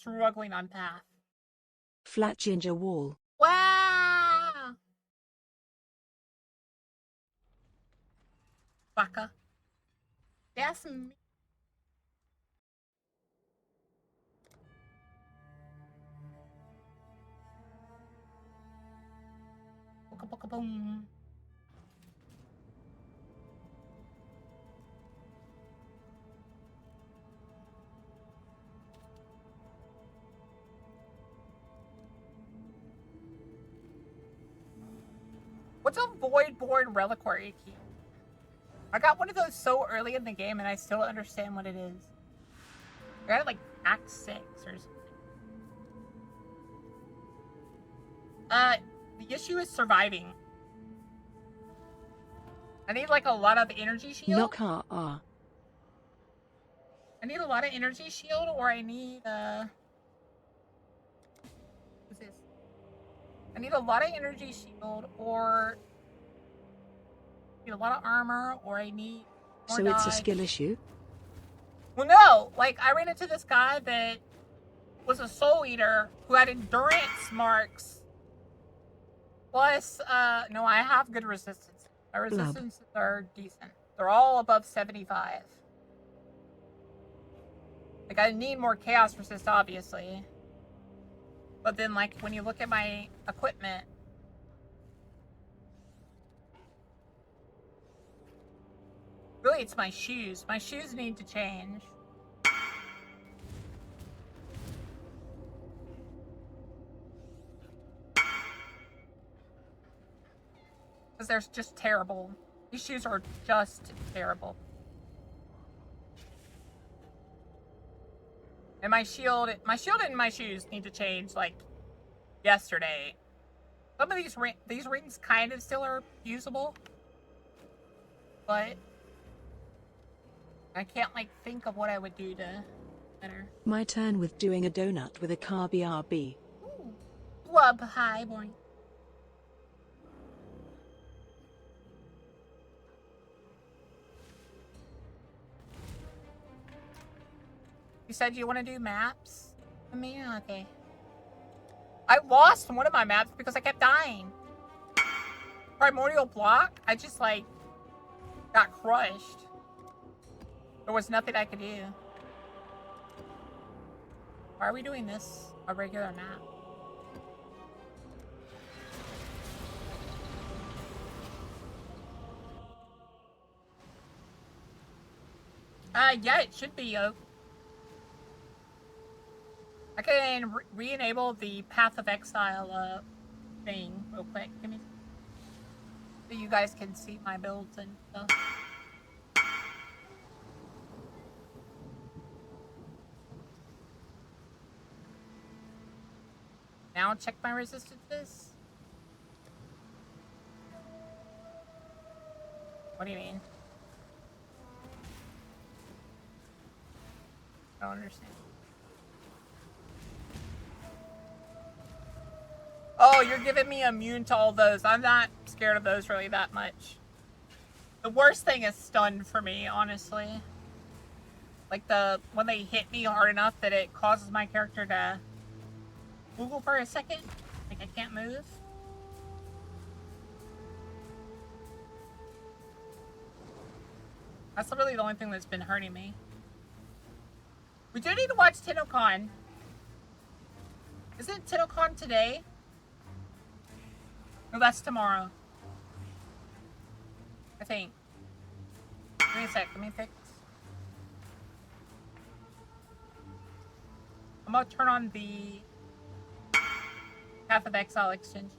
struggling on path. Flat ginger wall. Wow! Baka. That's me. Boka boka boom. What's a Voidborn reliquary key? I got one of those so early in the game and I still don't understand what it is. I got it like Act 6 or something. The issue is surviving. I need like a lot of energy shield. I need a lot of energy shield, or I need what's this? I need a lot of energy shield, or I need a lot of armor, or I need more So dodge. it's a skill issue? Well, no. Like, I ran into this guy that was a soul eater who had endurance marks. Plus, no, I have good resistance. My resistances are decent. They're all above 75. Like, I need more chaos resist, obviously. But then, like, when you look at my equipment, really, it's my shoes. My shoes need to change. Because they're just terrible. These shoes are just terrible. And my shield and my shoes need to change, like, yesterday. Some of these rings kind of still are usable. But I can't, like, think of what I would do to better. My turn with doing a donut with a car BRB. Ooh. Blub, hi, boy. You said you want to do maps with me? Okay. I lost one of my maps because I kept dying. Primordial block? I just, like, got crushed. There was nothing I could do. Why are we doing this? A regular map. Yeah, it should be oak. I can re-enable the Path of Exile thing real quick. Give me, so you guys can see my builds and stuff. Now check my resistances. What do you mean? I don't understand. Oh, you're giving me immune to all those. I'm not scared of those really that much. The worst thing is stun for me, honestly. Like when they hit me hard enough that it causes my character to Google for a second. Like I can't move. That's really the only thing that's been hurting me. We do need to watch TennoCon. Isn't TennoCon today? No, that's tomorrow. I think. Give me a sec. Let me fix. I'm gonna turn on the Path of Exile extension.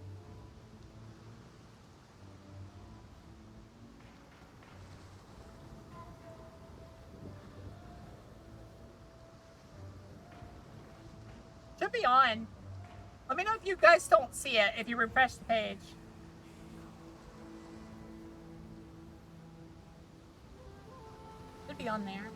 Should be on. Let me know if you guys don't see it if you refresh the page. Should be on there.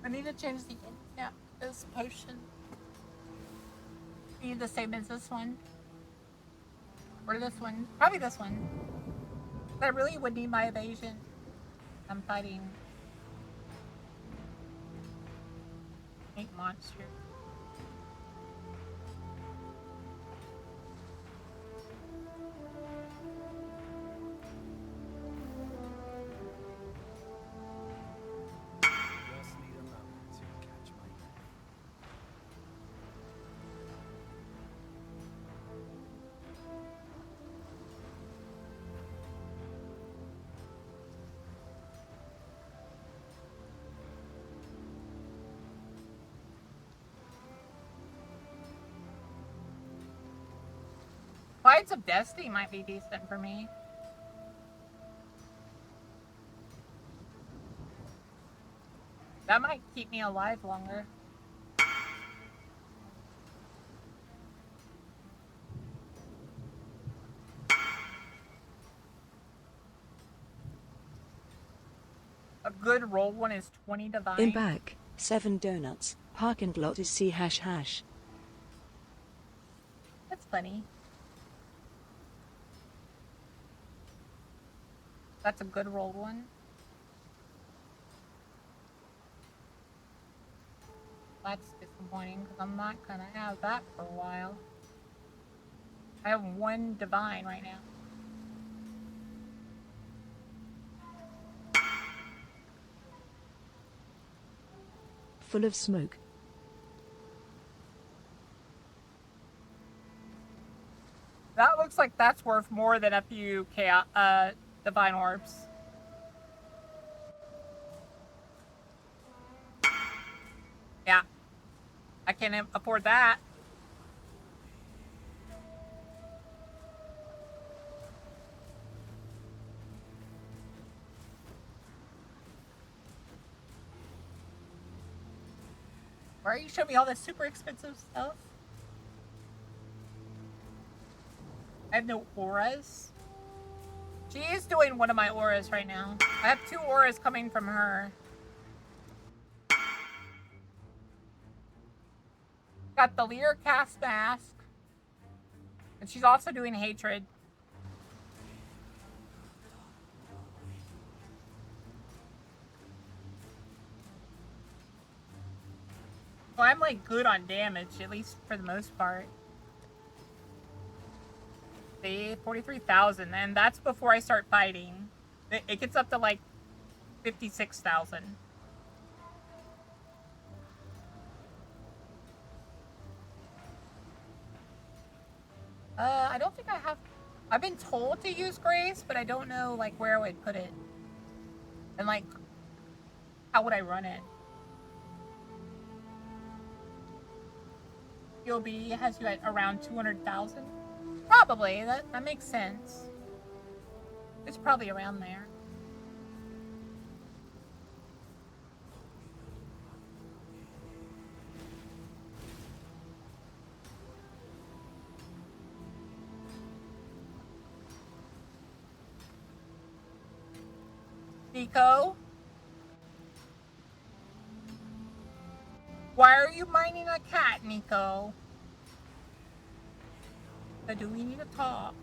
I need to change the yeah, this potion. I need the same as this one. Or this one. Probably this one. But I really would need my evasion. I'm fighting 8 monsters. Just need a moment to catch my breath. Fights of Destiny might be decent for me. That might keep me alive longer. A good roll one is 20 divine. In back, 7 donuts. Parking lot is C ##. That's funny. That's a good roll one. That's disappointing because I'm not gonna have that for a while. I have 1 divine right now. Full of smoke. That looks like that's worth more than a few divine orbs. Yeah. I can't afford that. Why are you showing me all this super expensive stuff? I have no auras. She is doing one of my auras right now. I have 2 auras coming from her. Got the Leer cast mask. And she's also doing hatred. So I'm like good on damage, at least for the most part. See, 43,000, and that's before I start fighting. It gets up to like 56,000. I don't think I have. I've been told to use Grace, but I don't know like where I would put it, and like how would I run it. POB has you at around 200,000. Probably that makes sense. It's probably around there. Nico? Why are you minding a cat, Nico? Or do we need to talk?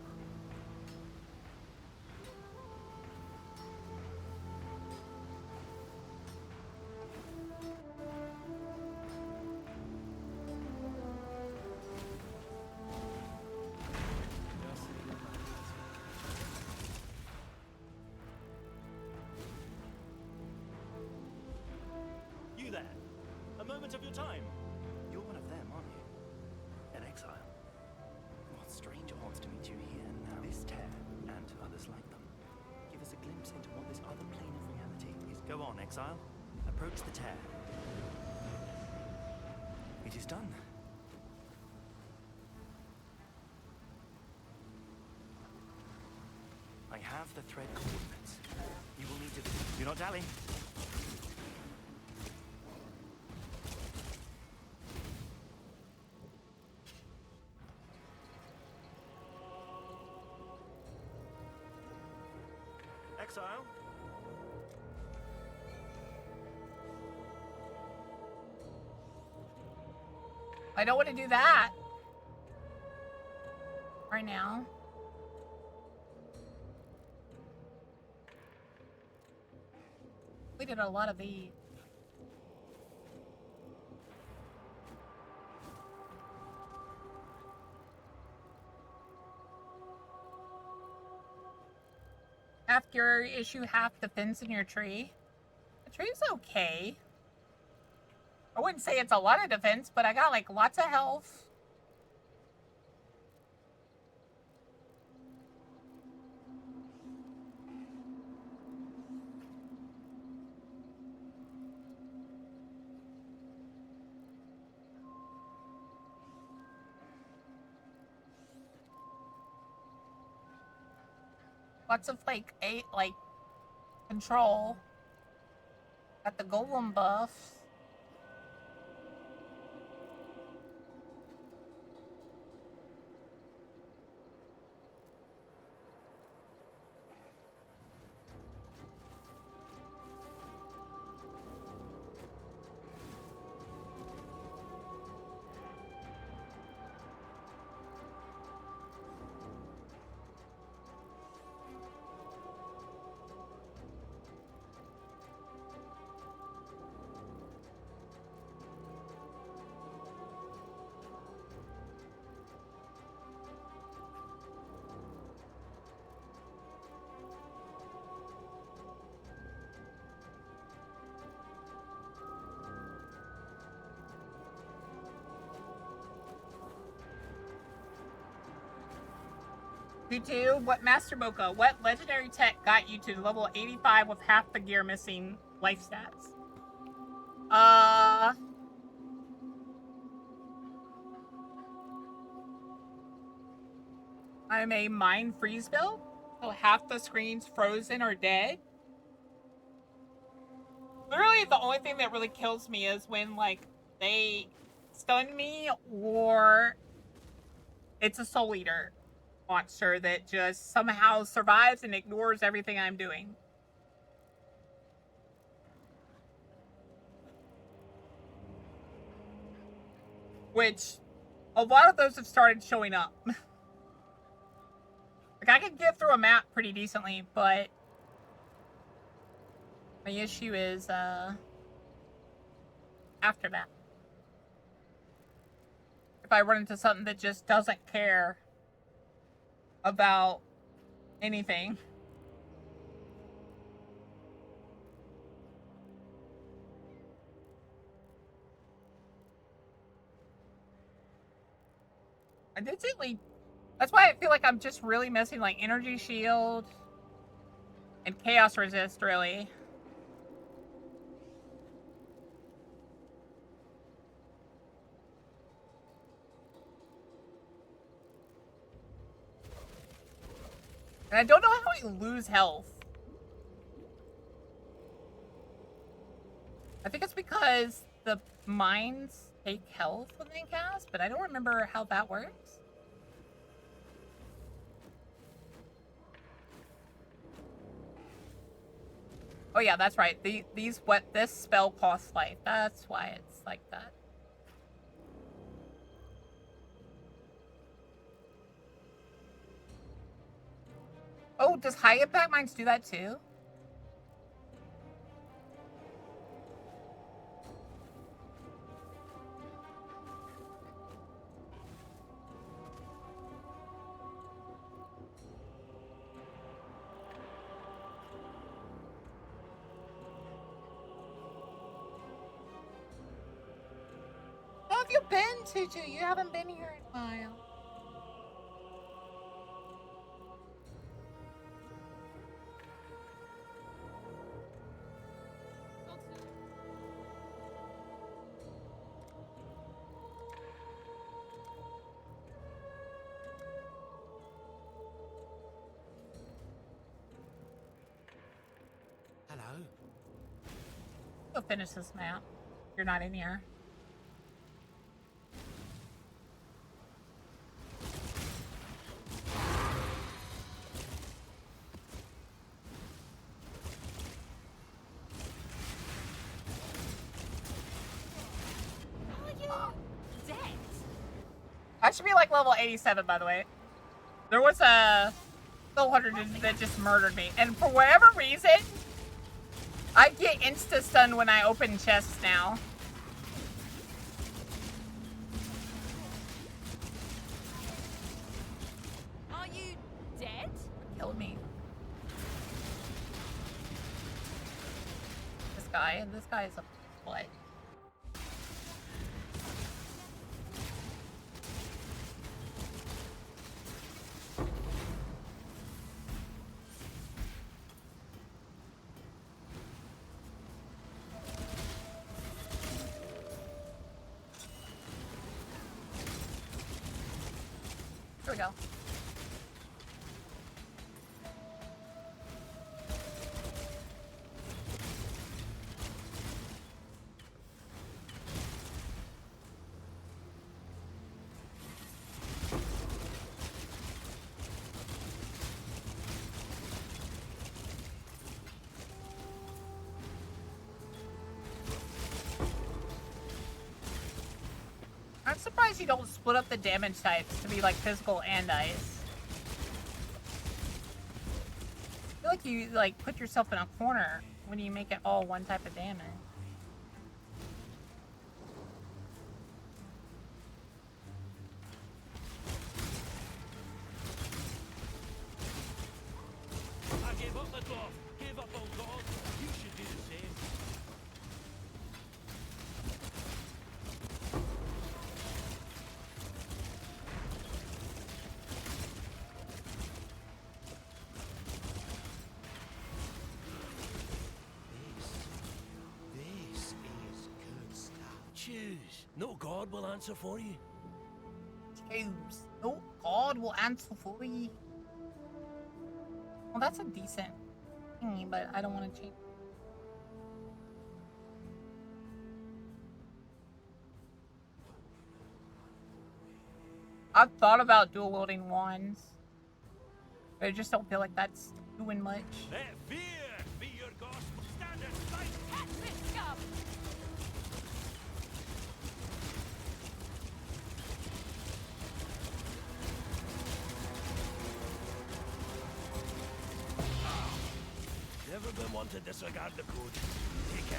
Just need a moment to You there? A moment of your time. You're one of them, aren't you? An exile. What strange odds to meet you here now. This tear, and others like them, give us a glimpse into what this other plane of reality is. Go on, exile. Approach the tear. It is done. I have the thread coordinates. You will need to... Do not dally. Exile. I don't want to do that right now. We did a lot of these. Half your issue, half defense in your tree. The tree's okay. I wouldn't say it's a lot of defense, but I got like lots of health. Lots of like control. Got the golem buff. You too? What Master Boka? What legendary tech got you to level 85 with half the gear missing life stats? I'm a mind freeze build, so half the screen's frozen or dead. Literally, the only thing that really kills me is when like they stun me or it's a soul eater monster that just somehow survives and ignores everything I'm doing. Which a lot of those have started showing up. Like I can get through a map pretty decently, but my issue is after that. If I run into something that just doesn't care about anything. I did say like, that's why I feel like I'm just really missing like energy shield and chaos resist really. And I don't know how I lose health. I think it's because the mines take health when they cast, but I don't remember how that works. Oh yeah, that's right. This spell costs life. That's why it's like that. Oh, does high impact mines do that too? How have you been, Tutu? You haven't been here in a while. Hello. Go finish this map. You're not in here. Are you dead? should be like level 87, by the way. There was a soul hunter that just murdered me. And for whatever reason, I get insta-stunned when I open chests now. Are you dead? Killed me. This guy is a what? Here we go. I'm surprised you don't split up the damage types to be like physical and ice. I feel like you like put yourself in a corner when you make it all one type of damage. I gave up the dwarf, gave up all God. You should do the same. This is good stuff. Choose. No God will answer for you. Choose. No God will answer for you. Well, that's a decent thingy, but I don't want to change. I've thought about dual wielding wands, but I just don't feel like that's doing much. Let fear be your gospel. Stand and fight. Catch this scum! Never been one to disregard the code. Take it.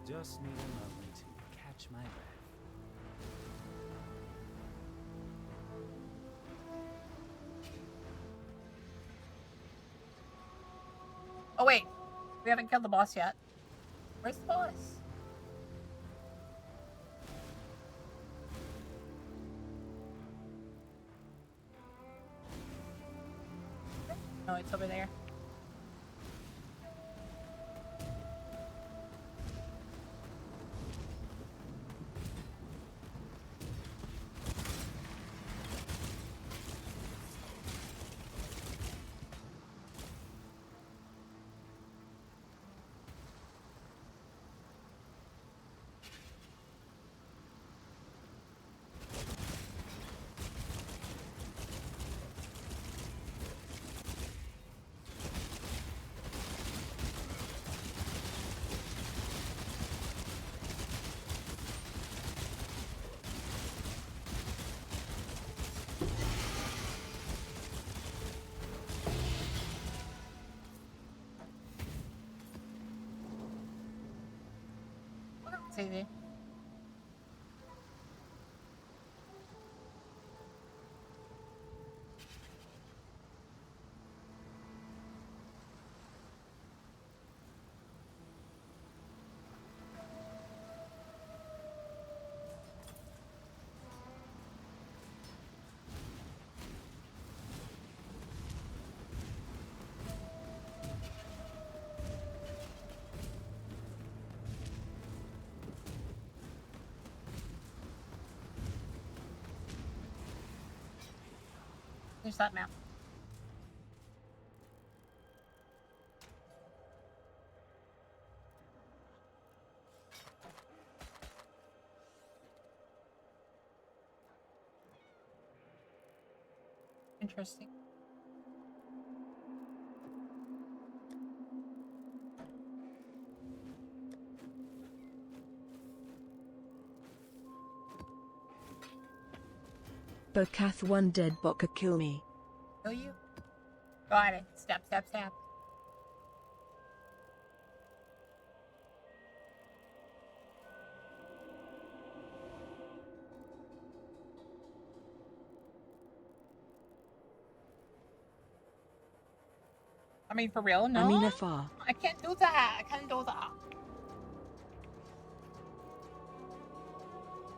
Just need a moment to catch my breath. Oh wait, we haven't killed the boss yet. Where's the boss? No, it's over there. It's easy. There's that map. Interesting. Bokath one dead boka kill me. Kill you? Got it. Step, step, step. I mean, for real? No. I mean afar. I can't do that. I can't do that.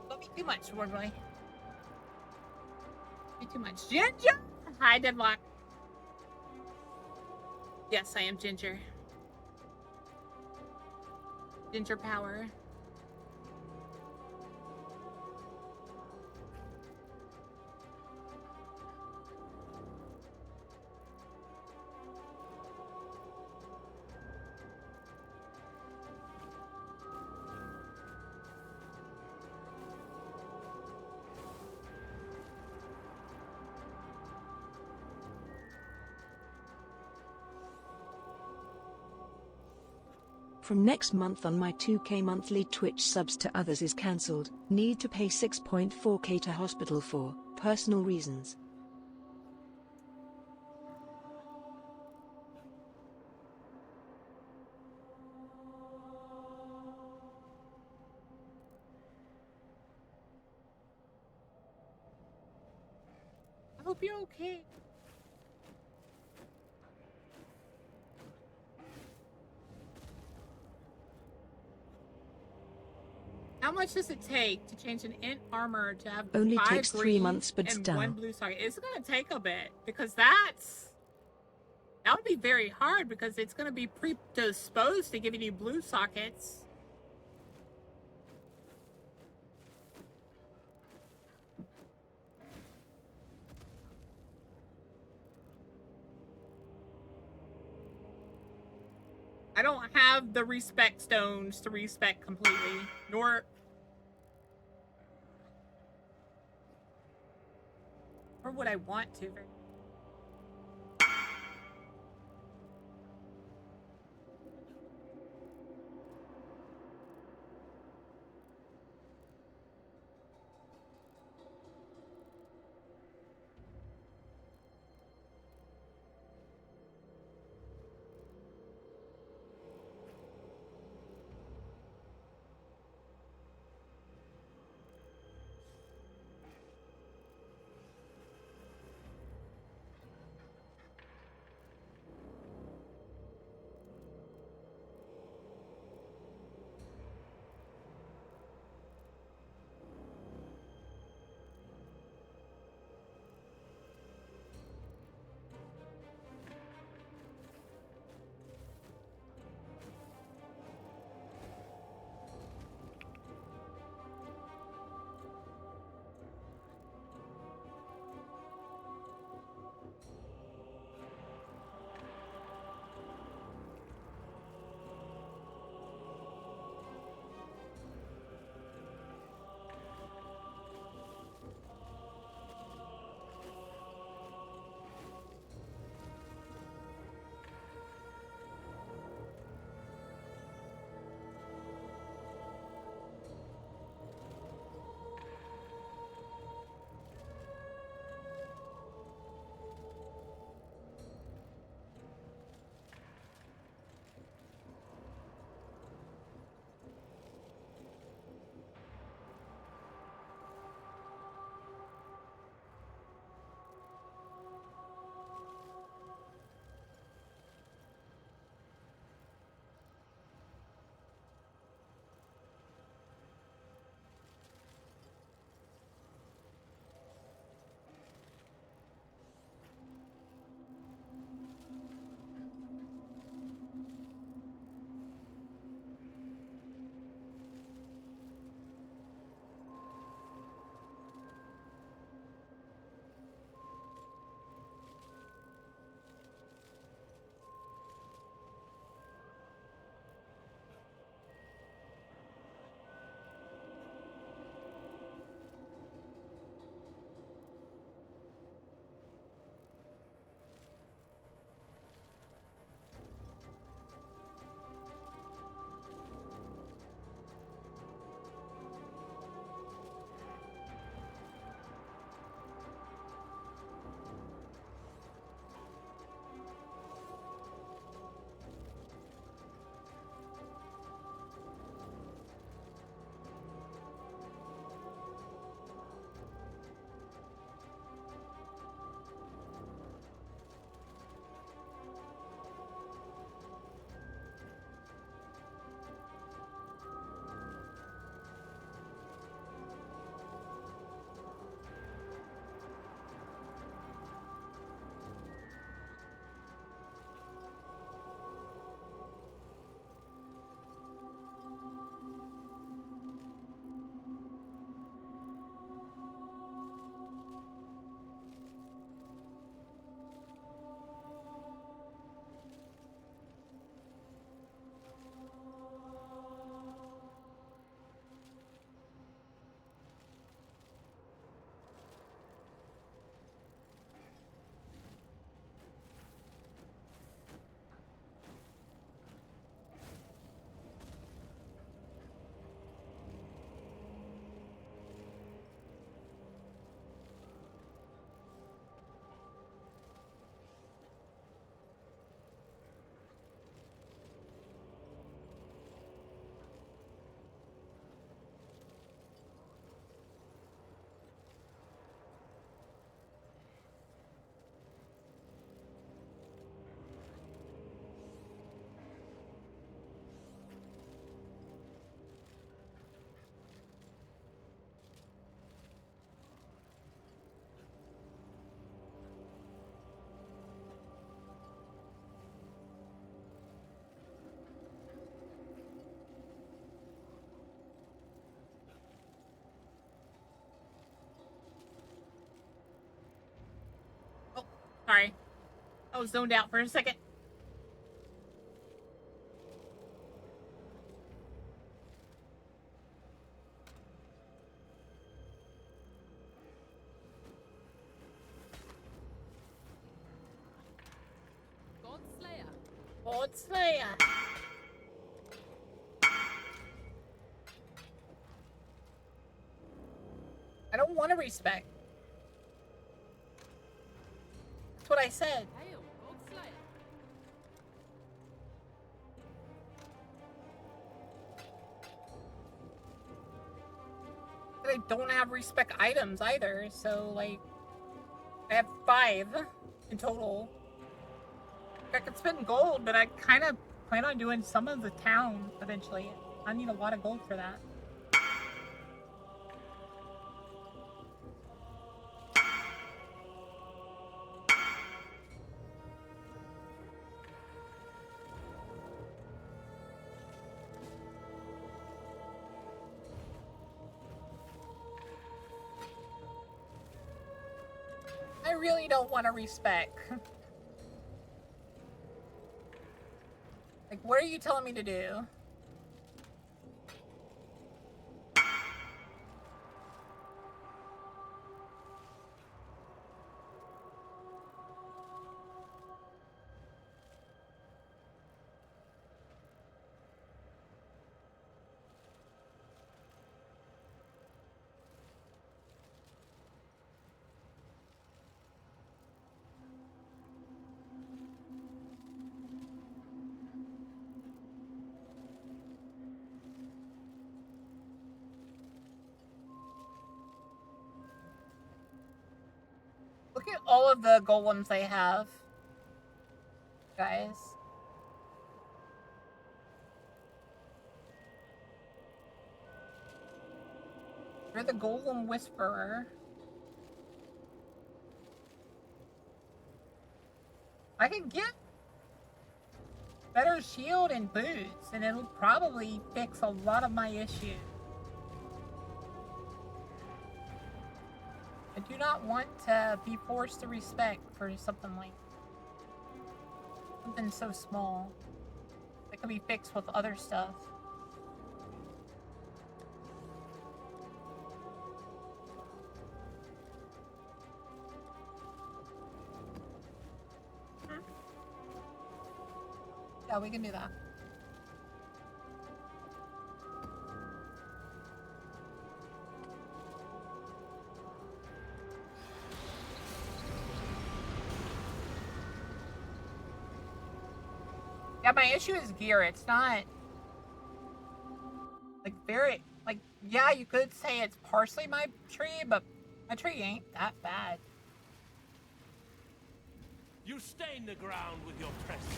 Don't be too much, Woodley. Be too much. Ginger! Hi, Deadlock. Yes, I am Ginger. Ginger power. From next month on, my 2k monthly Twitch subs to others is cancelled. Need to pay 6.4k to hospital for personal reasons. I hope you're okay. How much does it take to change an int armor to have Only 5 takes 3 green months, but and still. 1 blue socket? It's gonna take a bit because that would be very hard because it's gonna be predisposed to giving you blue sockets. I don't have the respect stones to respect completely, nor would I want to. Sorry. I was zoned out for a second. God Slayer. God Slayer. I don't want to respect. That's what I said. Hail, God Slayer. But I don't have respec items either, so like I have 5 in total. I could spend gold, but I kind of plan on doing some of the town eventually. I need a lot of gold for that. I really don't want to respec. Like, what are you telling me to do? Look at all of the golems they have, guys. You're the golem whisperer. I can get better shield and boots, and it'll probably fix a lot of my issues. I do not want to be forced to respect for something like something so small that can be fixed with other stuff. Yeah, we can do that. Yeah, my issue is gear. It's not like very like yeah, you could say it's partially my tree, but my tree ain't that bad. You stain the ground with your presence.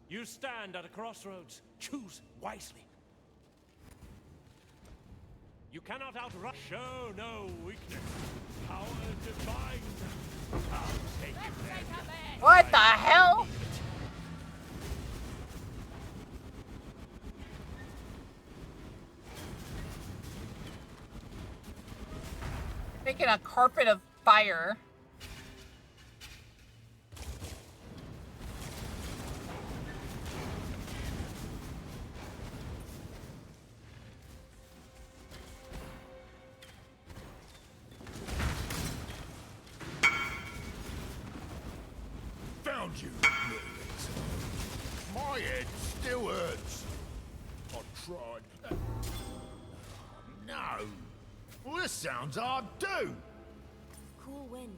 You stand at a crossroads. Choose wisely. You cannot outrun. Show no weakness. Power divine. I'll take Let's you take there. a bed. What the hell? Making a carpet of fire. Found you, little Exile. My head still hurts. I tried. No. Well, this sounds hard too. Cool winds.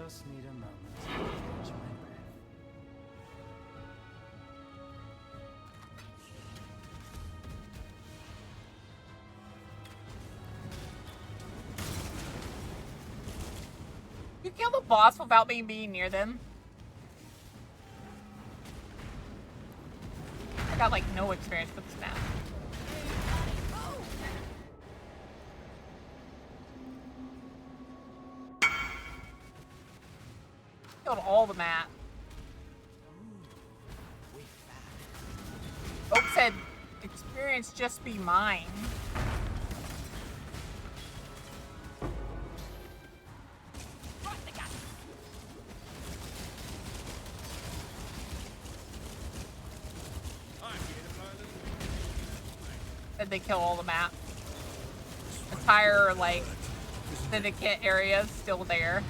Just need a moment to catch my breath. You kill the boss without me being near them. I got like no experience with this map. Killed all the map. Oak said, experience just be mine. Said they kill all the map. Entire, like, syndicate area is still there.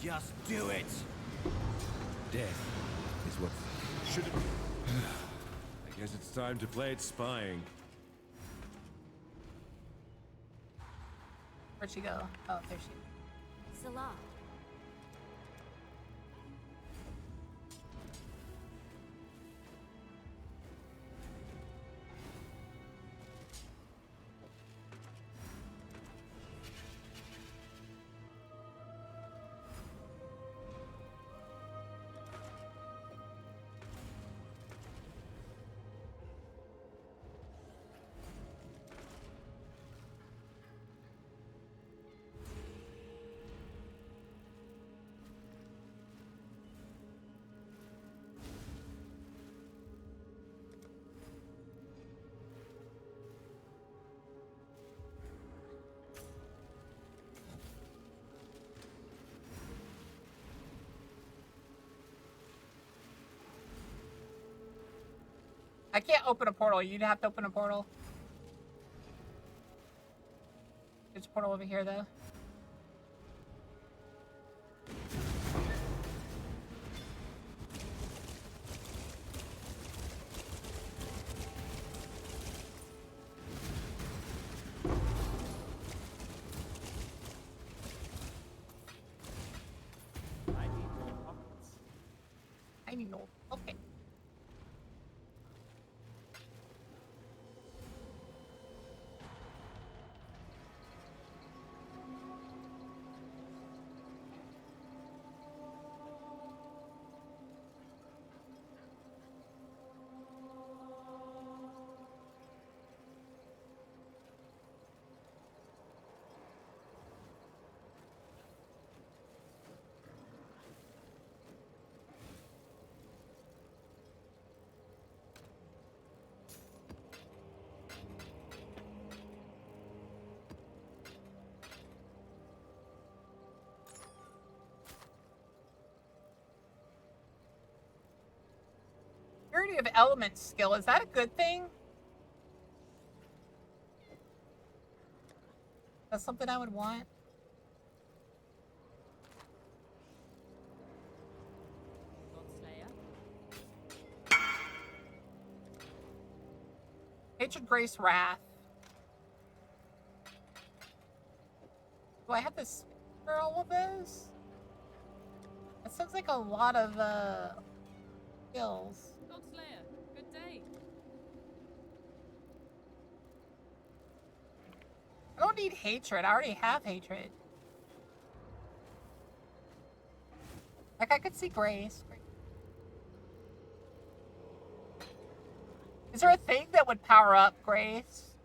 Just do it. Death is what should. I guess it's time to play it spying. Where'd she go? Oh, there she is. Salah. I can't open a portal. You'd have to open a portal. There's a portal over here, though. I need more pockets. I need no. Okay. Purity of elements skill, is that a good thing? That's something I would want. Godslayer. Hatred, Grace, Wrath. Do I have this for all of those? That sounds like a lot of skills. Godslayer. Good day. I don't need hatred. I already have hatred. Like, I could see Grace. Is there a thing that would power up Grace?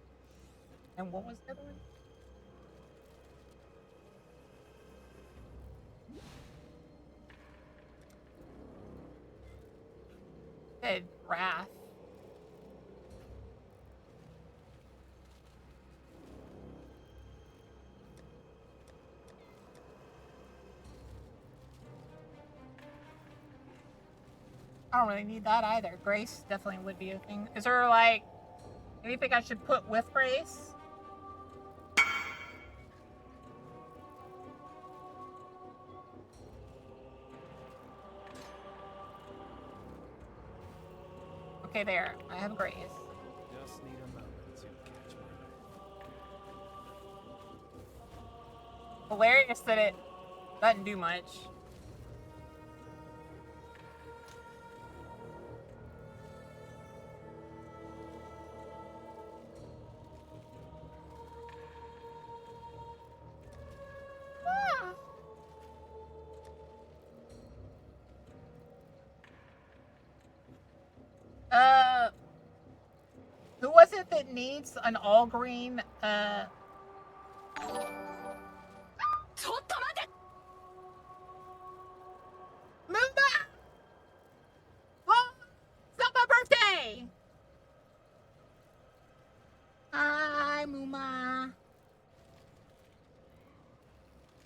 And what was the other one? Said Wrath. I don't really need that either. Grace definitely would be a thing. Is there, like, anything I should put with Grace? Okay, there. I have Grace. Just need a moment to catch my breath. Hilarious that it That didn't do much. Who was it that needs an all green, Moomba! Oh, it's not my birthday! Hi, Mooma.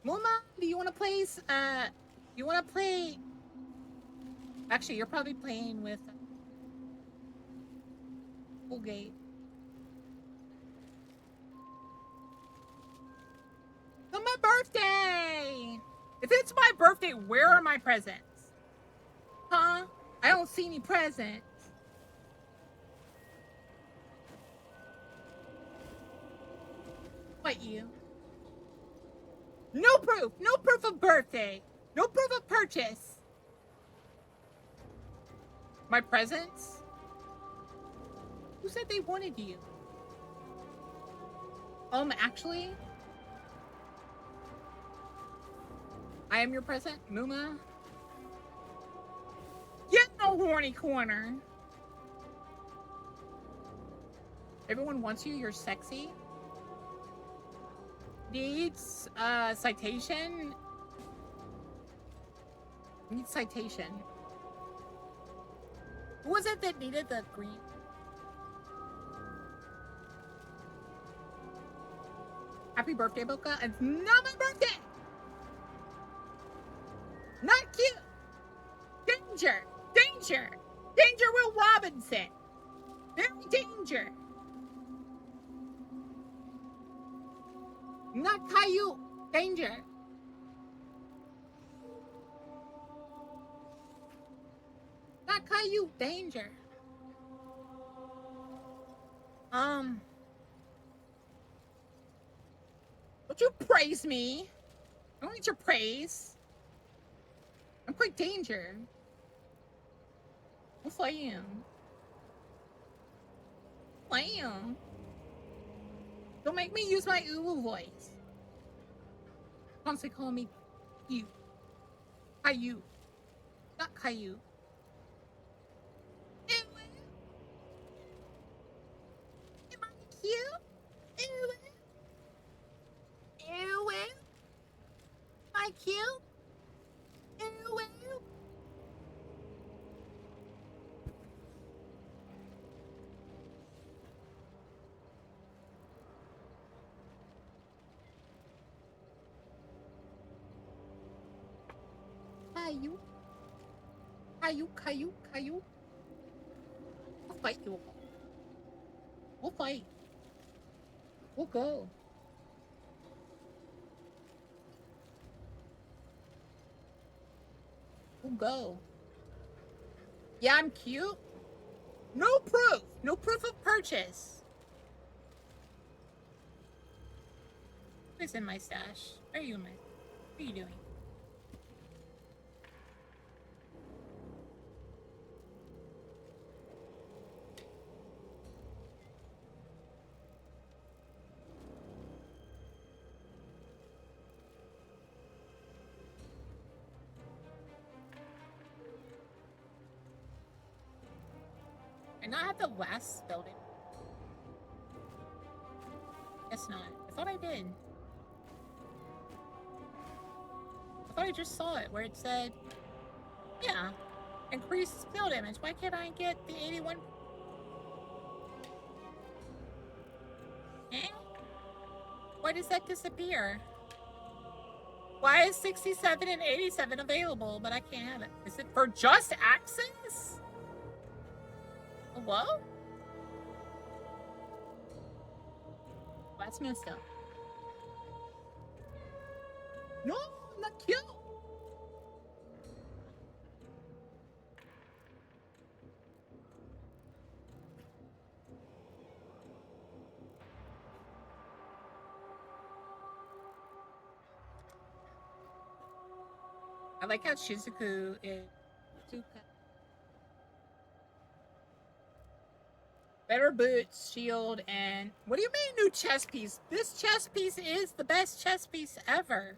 Mooma, do you want to play, you want to play... Actually, you're probably playing with... Gate. It's my birthday! If it's my birthday, where are my presents? Huh? I don't see any presents. What, you? No proof! No proof of birthday! No proof of purchase! My presents? Who said they wanted you? Actually? I am your present, Mooma? Get no horny corner! Everyone wants you, you're sexy. Needs, citation? Needs citation. Who was it that needed the green? Happy birthday, Boka. It's not my birthday! Not cute! Danger! Danger! Danger Will Robinson! Very danger! Not Caillou! Danger! Not Caillou! Danger! Don't you praise me? I don't need your praise. I'm quite danger. Yes, I am. I am. Don't make me use my Uwu voice. Constantly calling me you. Caillou. Not Caillou. Am I cute? Ew. Ew. Am I cute? Ew. Caillou. Caillou, Caillou, Caillou. I'll fight you. We'll fight. We'll go. We'll go. Yeah, I'm cute. No proof. No proof of purchase. What's in my stash? Where are you, man? What are you doing? And I have the last building. Guess not. I thought I did. I thought I just saw it where it said, yeah, increase skill damage. Why can't I get the 81? Eh? Why does that disappear? Why is 67 and 87 available, but I can't have it? Is it for just access? Hello? That's messed up. No, not cute. I like how Shizuku is super. Better boots, shield, and what do you mean new chest piece? This chest piece is the best chest piece ever.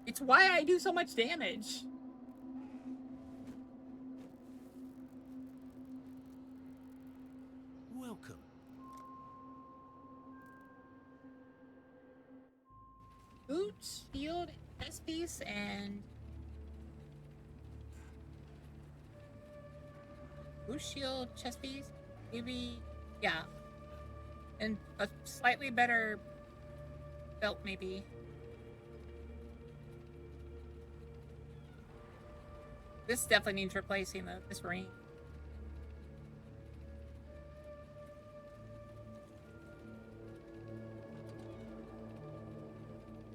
It's why I do so much damage. Welcome. Boots, shield, chest piece, and boot, shield, chest piece, maybe, yeah, and a slightly better belt, maybe. This definitely needs replacing though. This ring.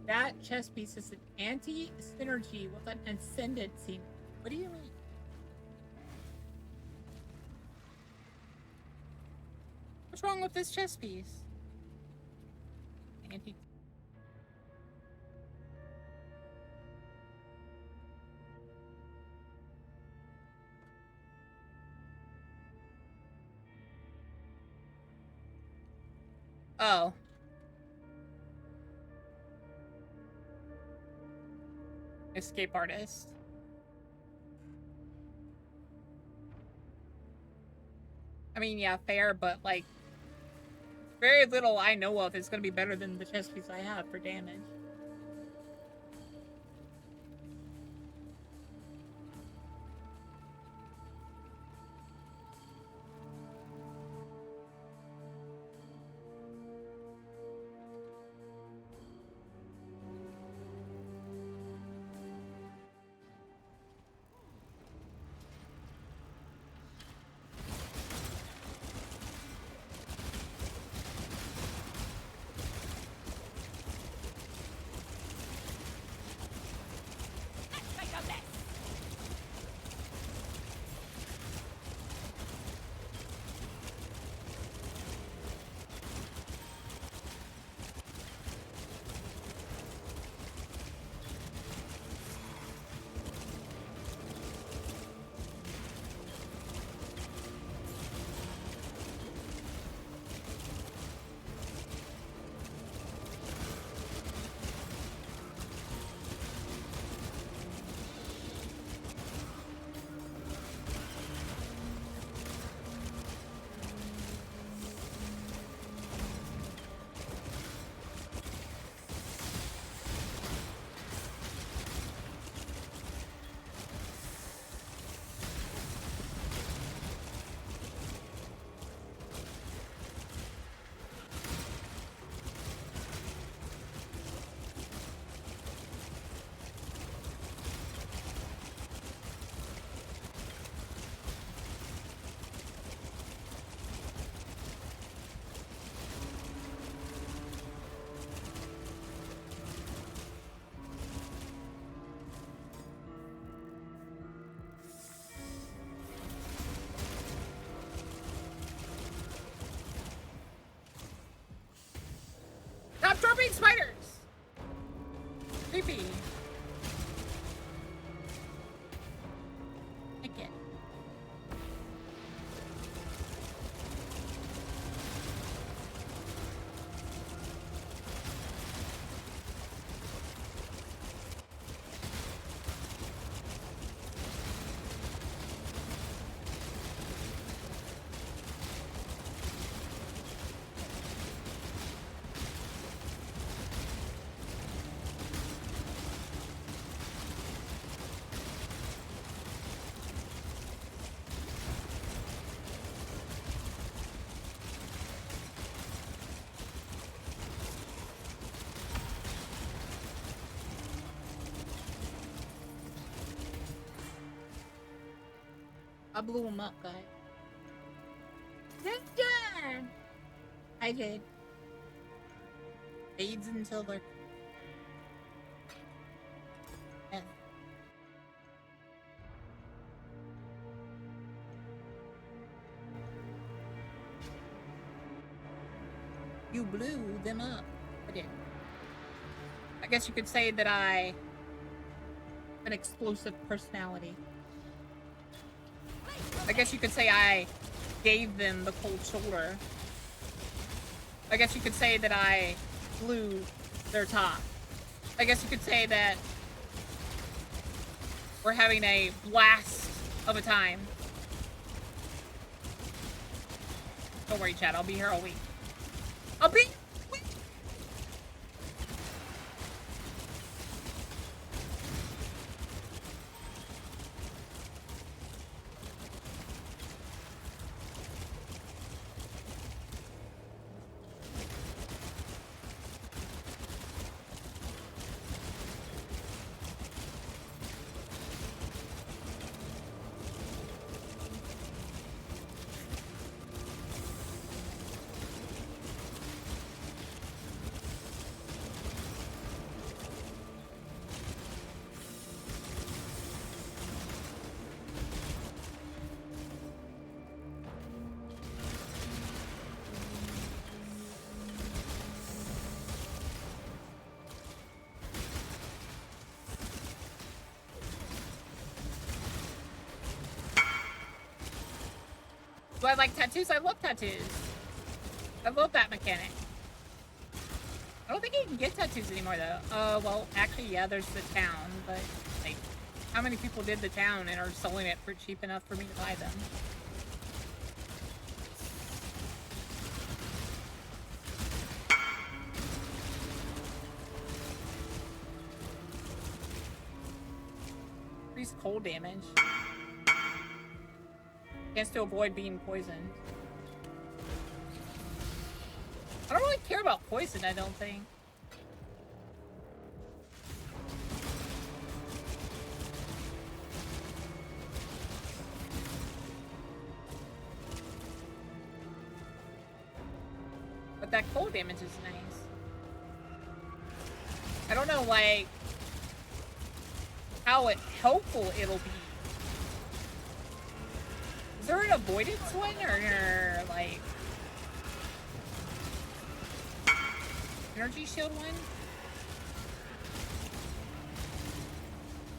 That chest piece is an anti-synergy with an ascendancy. What do you mean? What's wrong with this chest piece? Anti. Oh. Escape artist. I mean, yeah, fair, but like, very little I know of is going to be better than the chest piece I have for damage. Stop dropping spiders! Creepy. Again. I blew him up, guys. Done. I did. Fades until they're. Yeah. You blew them up. I did. I guess you could say that I have an explosive personality. I guess you could say I gave them the cold shoulder. I guess you could say that I blew their top. I guess you could say that we're having a blast of a time. Don't worry, Chad. I'll be here all week. I'll be... Do I like tattoos? I love tattoos. I love that mechanic. I don't think you can get tattoos anymore, though. Well, actually, yeah, there's the town, but, like, how many people did the town and are selling it for cheap enough for me to buy them? Increased cold damage. Chance to avoid being poisoned. I don't really care about poison, I don't think. But that cold damage is nice. I don't know, like, how helpful it'll be. Is there an avoidance one, or like energy shield one?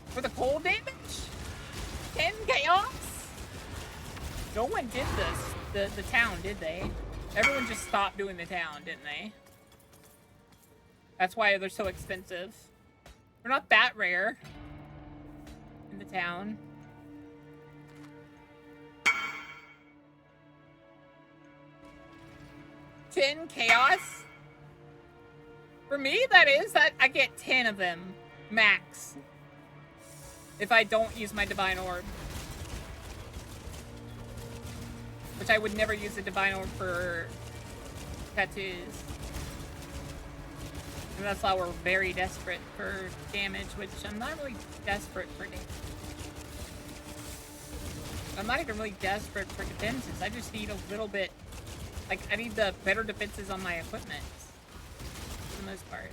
For the cold damage? 10 chaos? No one did this. The town, did they? Everyone just stopped doing the town, didn't they? That's why they're so expensive. They're not that rare in the town. Chaos? For me, that is that I get 10 of them max if I don't use my divine orb, which I would never use a divine orb for tattoos, and that's why we're very desperate for damage, which I'm not really desperate for damage. I'm not even really desperate for defenses. I just need a little bit. Like, I need the better defenses on my equipment, for the most part.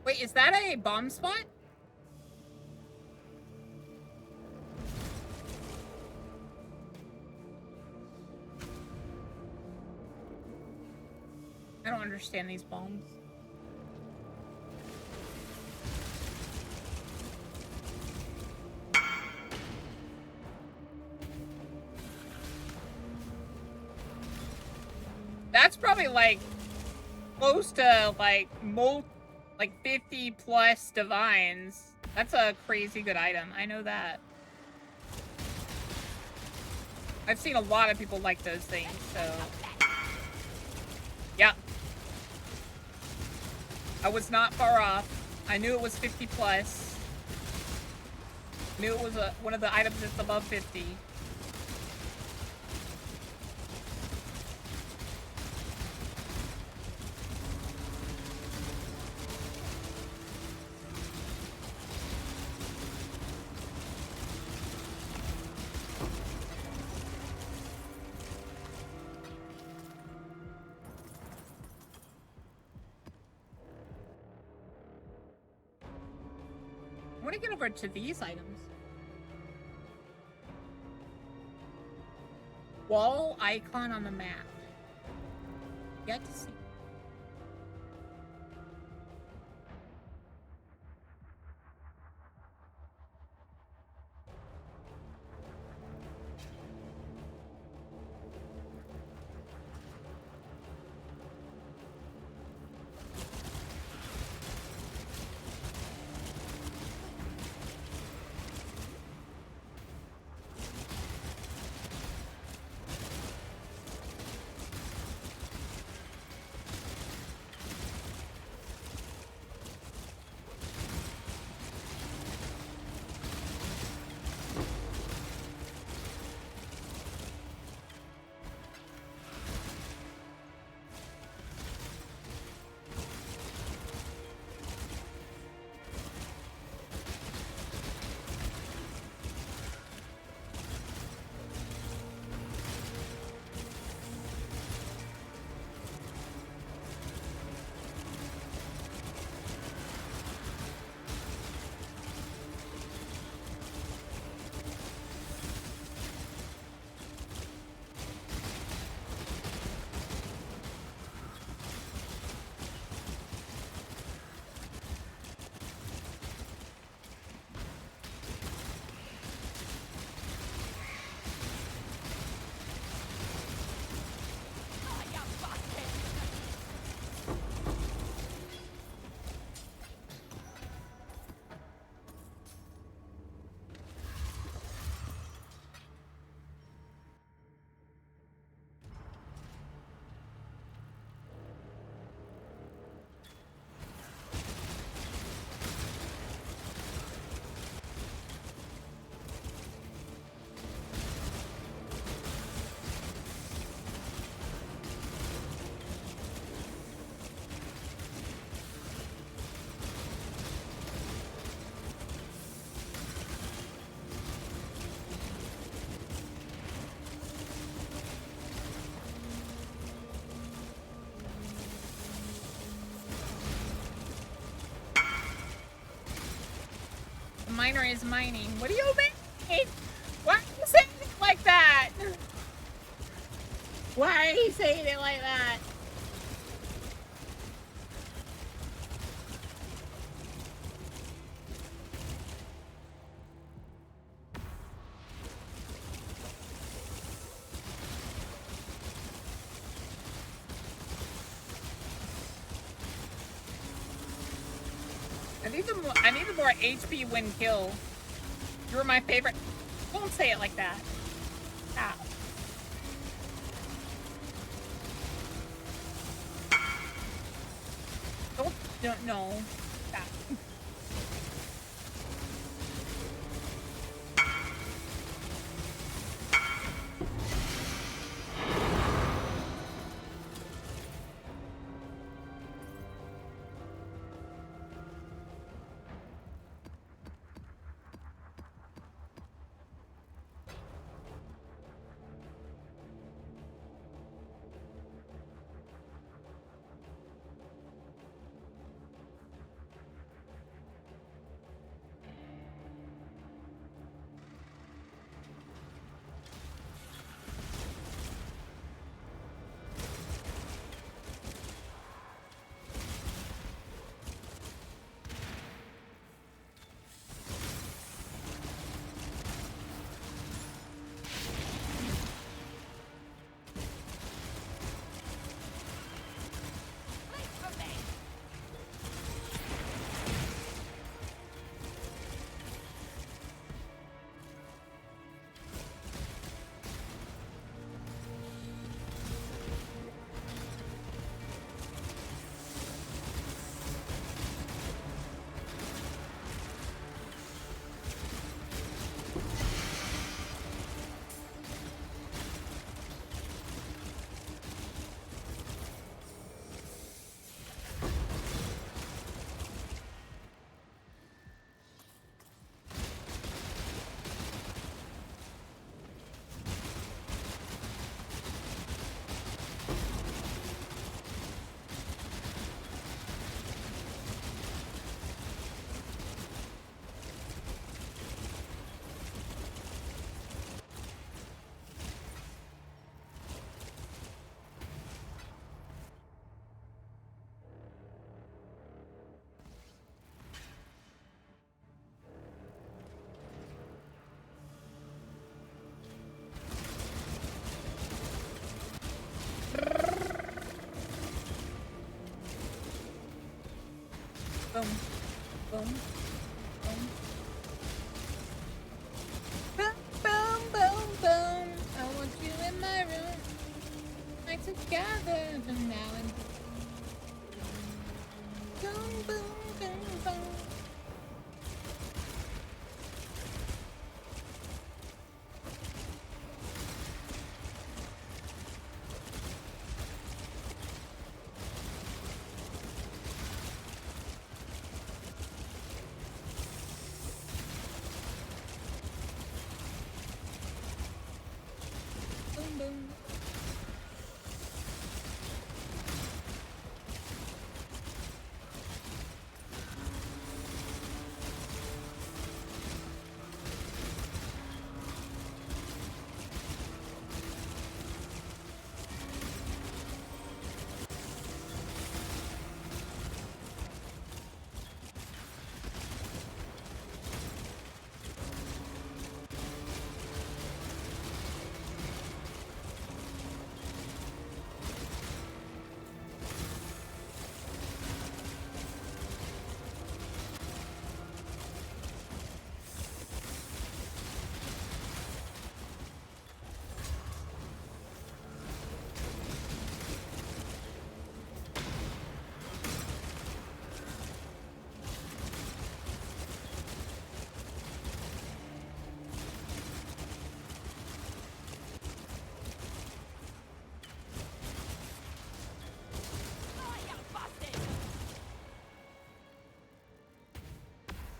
Wait, is that a bomb spot? I don't understand these bombs. That's probably like close to like 50 plus divines. That's a crazy good item. I know that. I've seen a lot of people like those things, so. Yeah. I was not far off. I knew it was 50 plus. I knew it was one of the items that's above 50. me get over to these items. Wall icon on the map. Yet to see. Miner is mining. What do you mean? Why are you saying it like that? Why are you saying it like that? I need the more HP win kill. You're my favorite. Don't say it like that. Ow. Don't no. Stop. together from now and boom, boom, boom, boom. Boom, boom.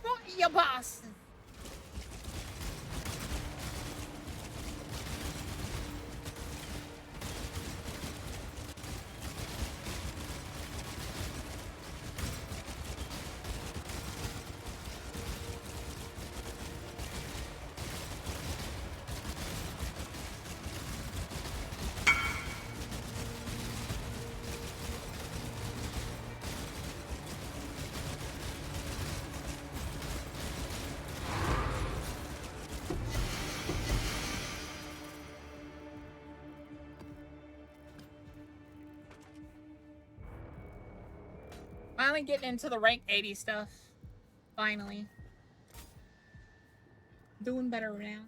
What you bastard? Finally getting into the rank 80 stuff. Finally. Doing better now.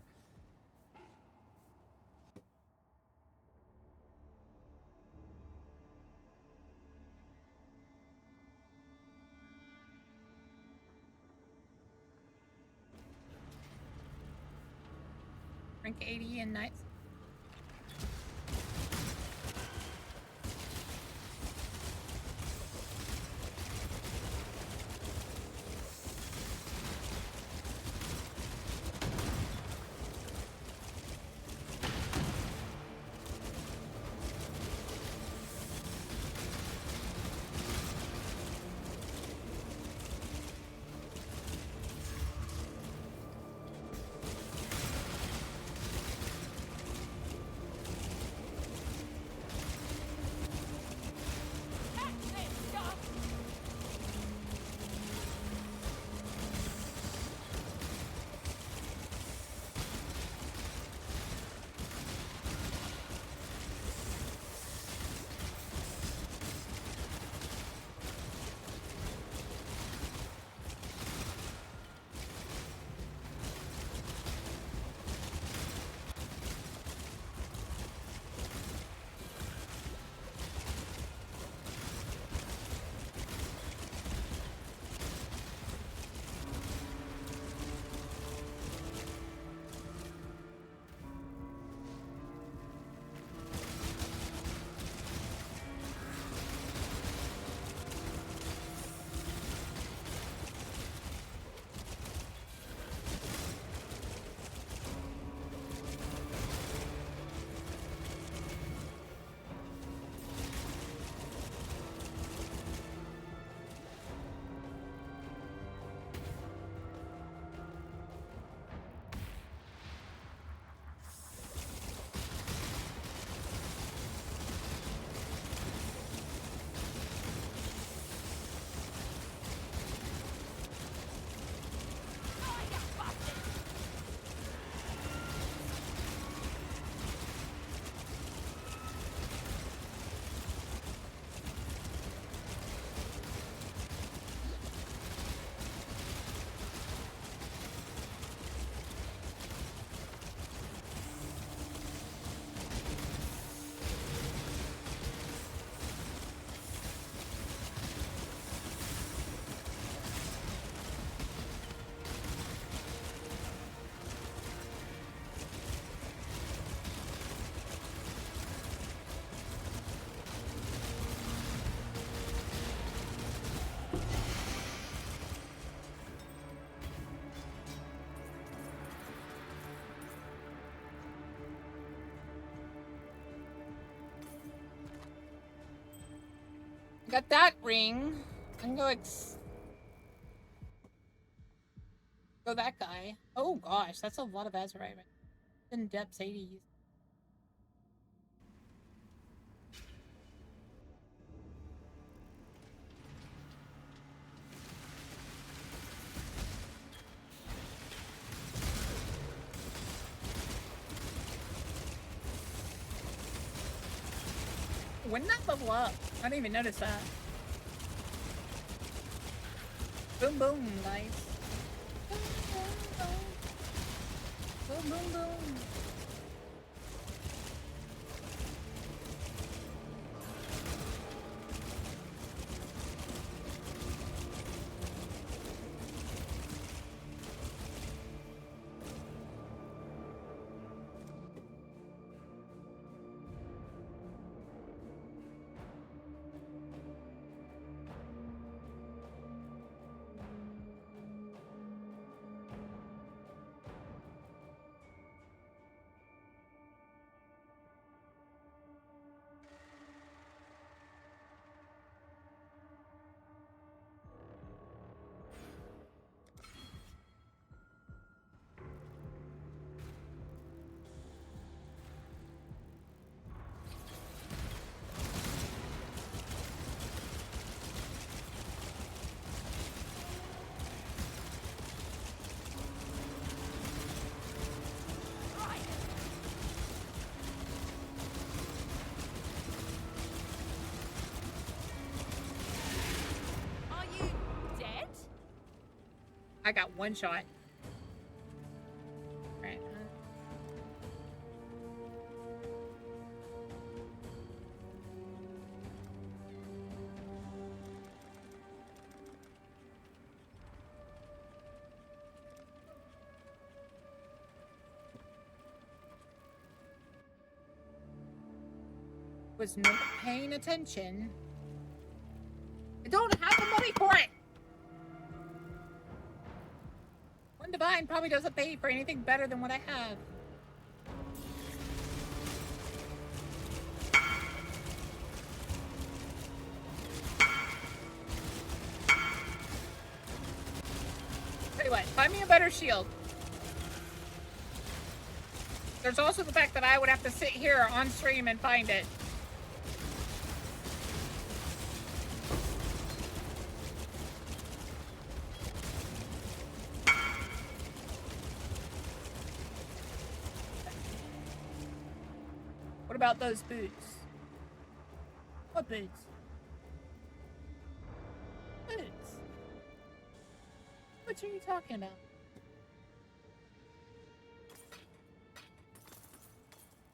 Rank 80 and nights. Got that ring. I can go go that guy. Oh gosh, that's a lot of azurite. In depths 80s. When did that level up? I didn't even notice that. Boom boom, guys. Boom boom boom. Boom boom boom. Are you dead? I got one shot. Right. Was not paying attention. I don't have the money for it. One divine probably doesn't pay for anything better than what I have. Tell you what, find me a better shield. There's also the fact that I would have to sit here on stream and find it. What about those boots? What boots? Boots. What are you talking about?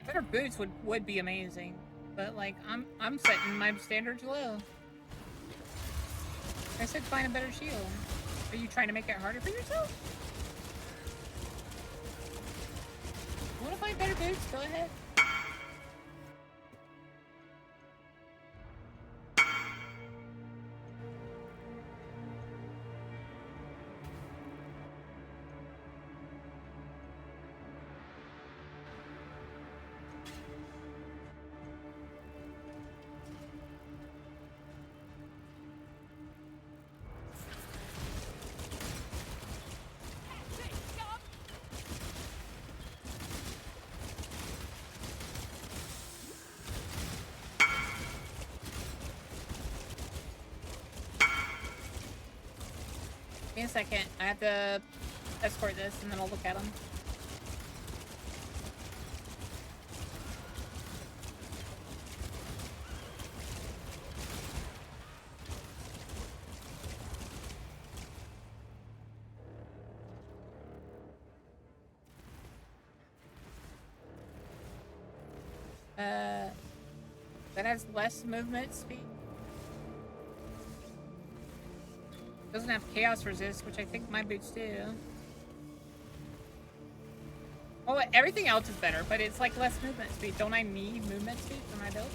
Better boots would be amazing, but like I'm setting my standards low. I said find a better shield. Are you trying to make it harder for yourself? You want to find better boots? Go ahead. Give me a second. I have to escort this and then I'll look at them. That has less movement speed. Doesn't have chaos resist, which I think my boots do. Well, everything else is better, but it's like less movement speed. Don't I need movement speed for my build?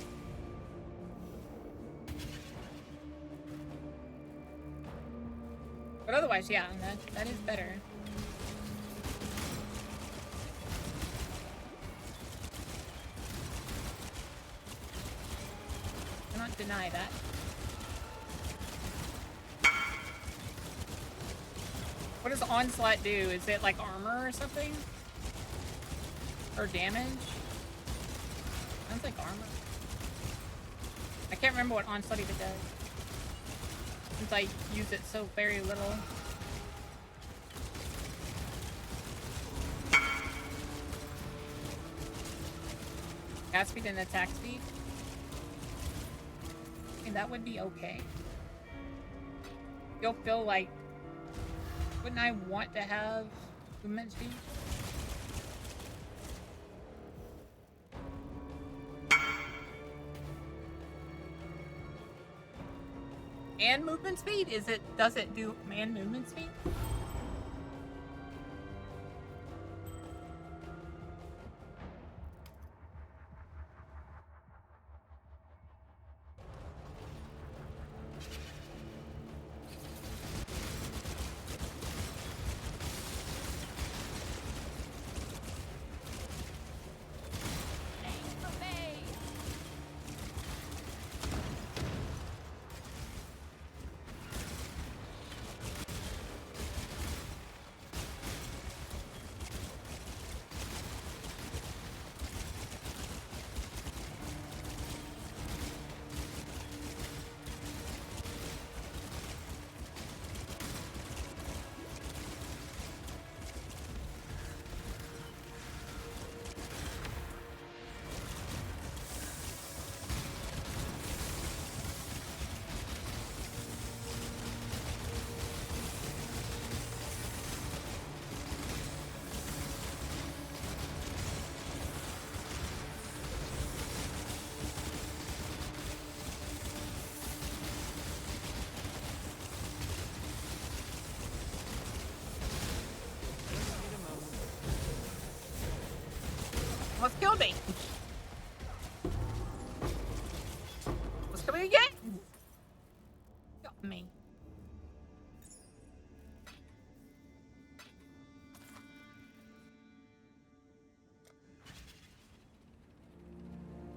But otherwise, yeah, that is better. Cannot deny that. What does onslaught do? Is it like armor or something? Or damage? Sounds like armor. I can't remember what onslaught even does. Since I use it so very little. Gas speed and attack speed? And that would be okay. You'll feel like... Wouldn't I want to have movement speed? And movement speed? Does it do and movement speed? Almost killed me. What's coming again? Got me.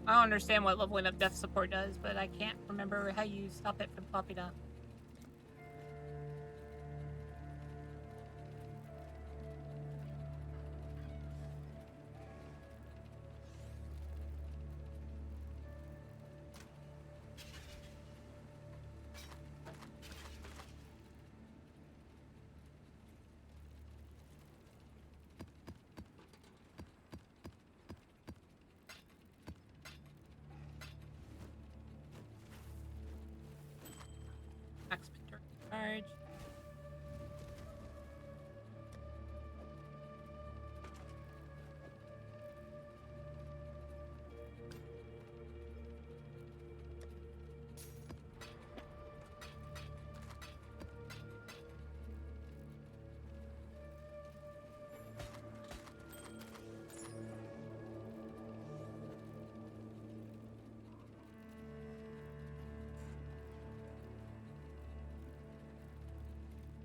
I don't understand what leveling up death support does, but I can't remember how you stop it from popping up. Charge.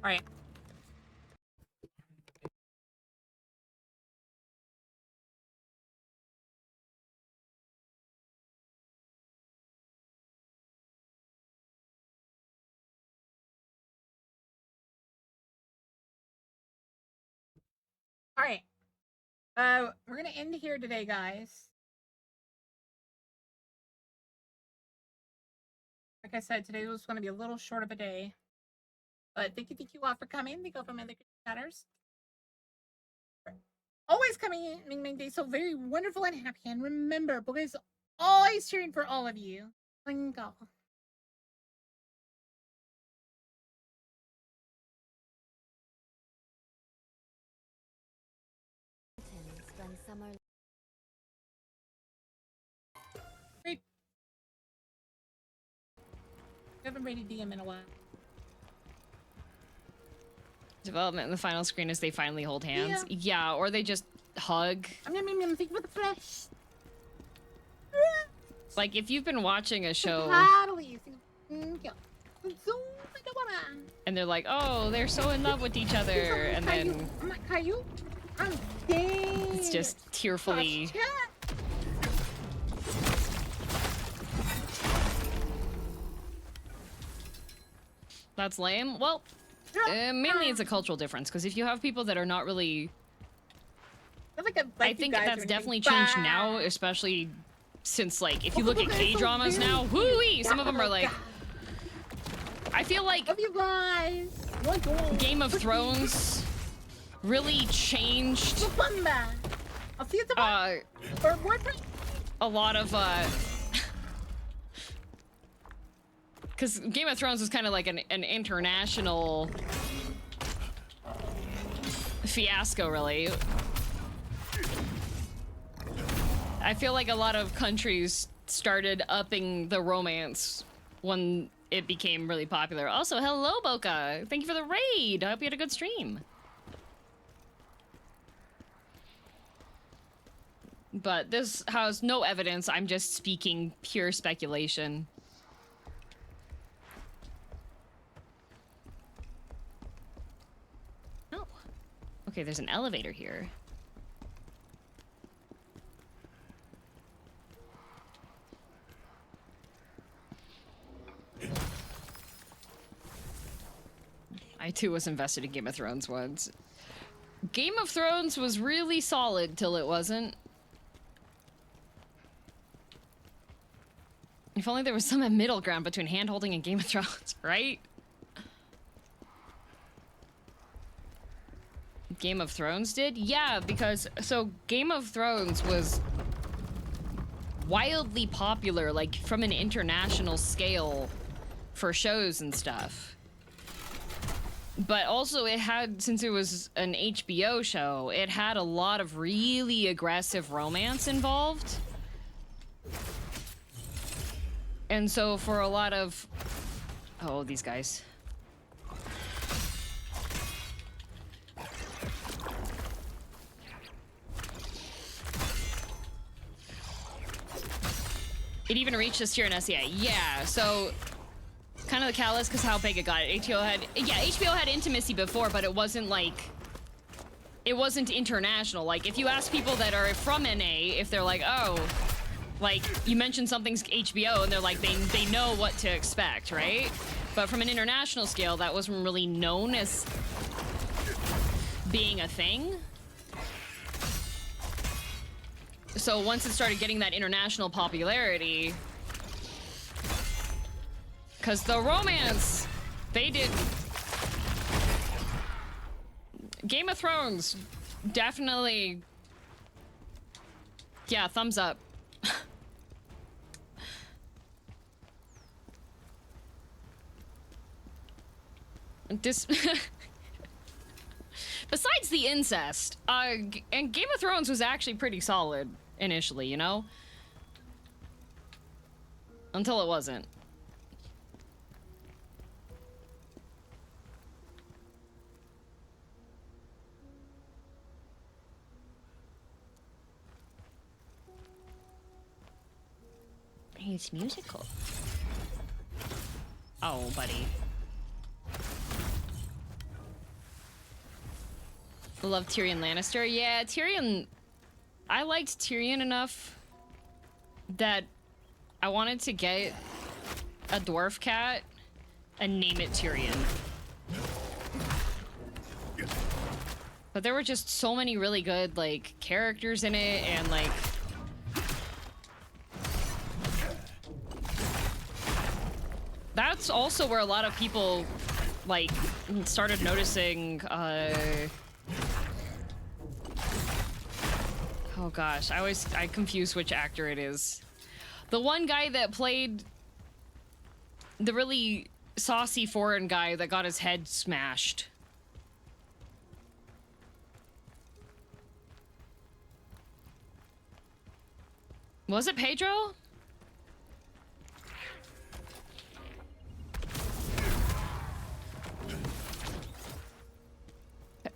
All right. All right. We're gonna end here today, guys. Like I said, today was gonna be a little short of a day. But thank you all for coming. Thank you all for my other chatters. Always coming in, make day so very wonderful and happy. And remember, boys, always cheering for all of you. Bingo. Great. We haven't rated DM in a while. Development in the final screen is they finally hold hands. Yeah, or they just hug. I'm thinking about the flesh. Like if you've been watching a show and they're like, oh, they're so in love with each other, and then it's just tearfully. That's lame. Well, Mainly it's a cultural difference, because if you have people that are not really... I think that's definitely changed now, especially since, like, if you look at K-dramas now, whoo-wee, some of them are like... I feel like Love you guys. Game of Thrones really changed I'll see you tomorrow. Or boyfriend. a lot of because Game of Thrones was kind of like an international fiasco, really. I feel like a lot of countries started upping the romance when it became really popular. Also, hello, Boka. Thank you for the raid. I hope you had a good stream. But this has no evidence. I'm just speaking pure speculation. Oh. Okay, there's an elevator here. I too was invested in Game of Thrones once. Game of Thrones was really solid till it wasn't. If only there was some middle ground between hand-holding and Game of Thrones, right? Game of Thrones did? Yeah, because, so Game of Thrones was wildly popular, like, from an international scale for shows and stuff. But also it had, since it was an HBO show, it had a lot of really aggressive romance involved. And so for a lot of... Oh, these guys. It even reached this tier in SEA. Yeah, so... Kind of the catalyst, because how big it got. HBO had... Yeah, HBO had intimacy before, but it wasn't like... It wasn't international. Like, if you ask people that are from NA, if they're like, oh... Like, you mentioned something's HBO, and they're like, they know what to expect, right? But from an international scale, that wasn't really known as being a thing. So once it started getting that international popularity... Because the romance, they did... Game of Thrones, definitely... Yeah, thumbs up. Besides the incest, and Game of Thrones was actually pretty solid initially, you know? Until it wasn't. It's musical. Oh, buddy. Love Tyrion Lannister. Yeah, Tyrion... I liked Tyrion enough that I wanted to get a dwarf cat and name it Tyrion. But there were just so many really good, like, characters in it, and, like... That's also where a lot of people, like, started noticing, oh gosh, I confuse which actor it is. The one guy that played the really saucy foreign guy that got his head smashed. Was it Pedro?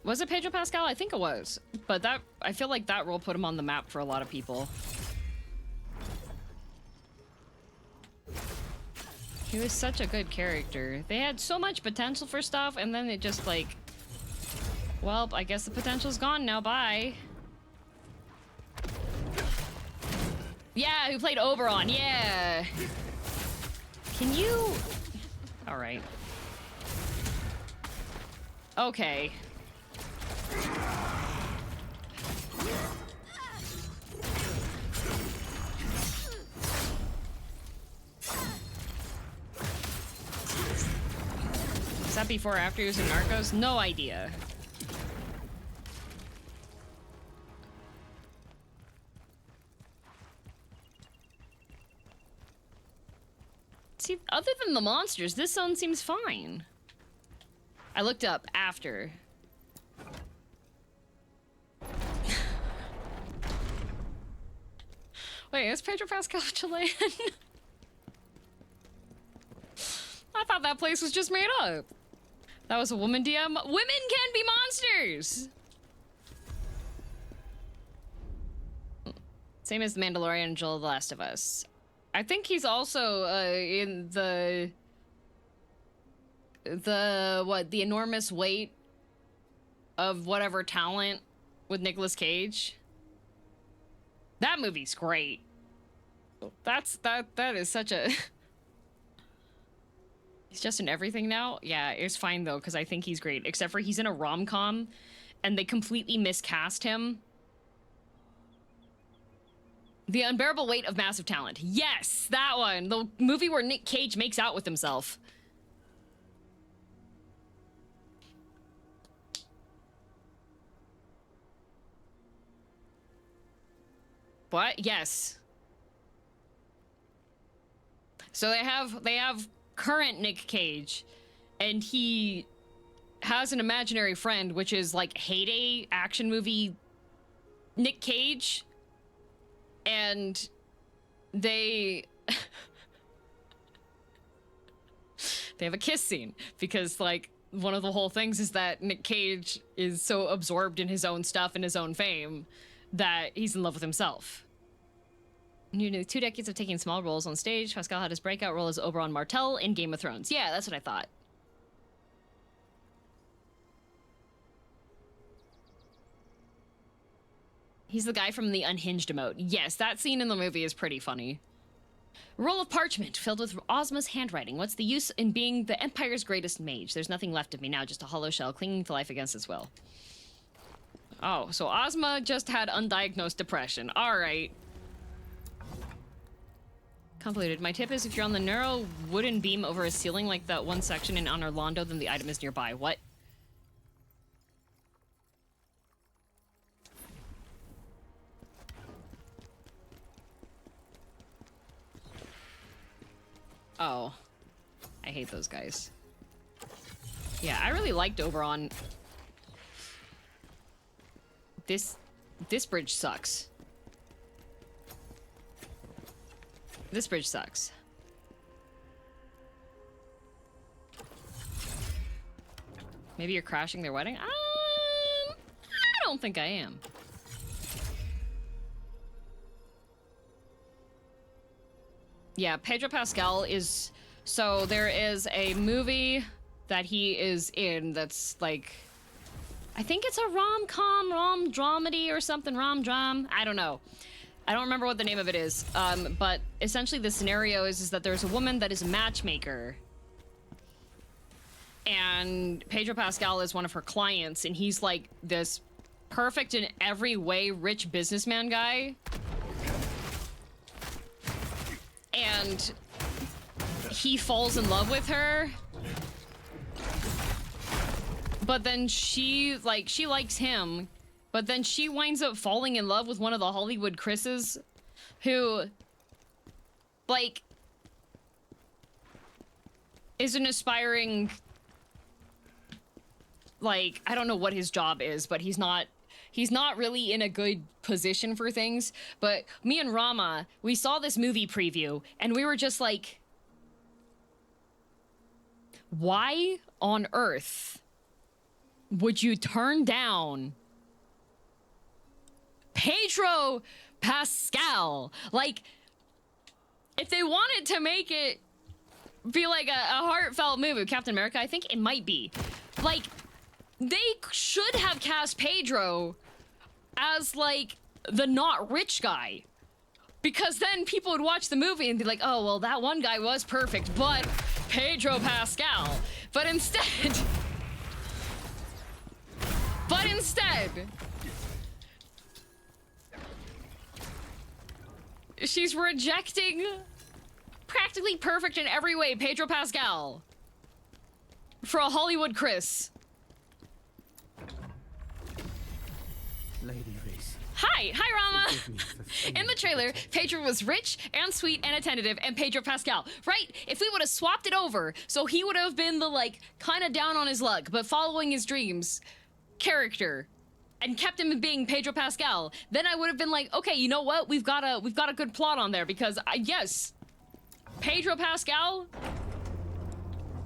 Was it Pedro Pascal? I think it was. But that, I feel like that role put him on the map for a lot of people. He was such a good character. They had so much potential for stuff, and then it just like... Well, I guess the potential's gone now, bye. Yeah, who played Oberon, yeah! Can you... Alright. Okay. Is that before or after he was in Narcos? No idea. See, other than the monsters, this zone seems fine. I looked up after. Wait, is Pedro Pascal Chilean? I thought that place was just made up. That was a woman DM. Women can be monsters! Same as the Mandalorian and Joel the Last of Us. I think he's also in the enormous weight of whatever talent with Nicolas Cage. That movie's great. That is such a He's just in everything now? Yeah, it's fine though, because I think he's great. Except for he's in a rom-com and they completely miscast him. The Unbearable Weight of Massive Talent. Yes, that one. The movie where Nick Cage makes out with himself. What? Yes. So they have current Nick Cage, and he has an imaginary friend, which is like heyday action movie Nick Cage. And they they have a kiss scene because like one of the whole things is that Nick Cage is so absorbed in his own stuff and his own fame that he's in love with himself. Nearly 2 decades of taking small roles on stage, Pascal had his breakout role as Oberyn Martell in Game of Thrones. Yeah, that's what I thought. He's the guy from the Unhinged emote. Yes, that scene in the movie is pretty funny. Roll of parchment filled with Ozma's handwriting. What's the use in being the Empire's greatest mage? There's nothing left of me now, just a hollow shell clinging to life against its will. Oh, so Ozma just had undiagnosed depression. All right. Convoluted. My tip is if you're on the narrow wooden beam over a ceiling like that one section in On Orlando, then the item is nearby. What? Oh. I hate those guys. Yeah, I really liked Oberon. This bridge sucks. This bridge sucks. Maybe you're crashing their wedding? I don't think I am. Yeah, Pedro Pascal is... So there is a movie that he is in that's like... I think it's a rom-com, rom-dramedy or something, rom-dram. I don't know. I don't remember what the name of it is. But essentially the scenario is that there's a woman that is a matchmaker. And Pedro Pascal is one of her clients, and he's like this perfect in every way rich businessman guy. And he falls in love with her. But then she likes him. But then she winds up falling in love with one of the Hollywood Chris's who, like, is an aspiring, like, I don't know what his job is, but he's not really in a good position for things. But me and Rama, we saw this movie preview, and we were just like, why on earth would you turn down Pedro Pascal? Like, if they wanted to make it be like a heartfelt movie, Captain America, I think it might be. Like, they should have cast Pedro as, like, the not rich guy. Because then people would watch the movie and be like, oh, well, that one guy was perfect, but Pedro Pascal. But instead... But instead, she's rejecting practically perfect in every way Pedro Pascal for a Hollywood Chris. Lady Reese. Hi Rama. Forgive me for In the trailer, Pedro was rich and sweet and attentive, and Pedro Pascal, right? If we would have swapped it over, so he would have been the like kind of down on his luck but following his dreams character, and kept him being Pedro Pascal, then I would have been like, okay, you know what? We've got a good plot on there, because yes, Pedro Pascal.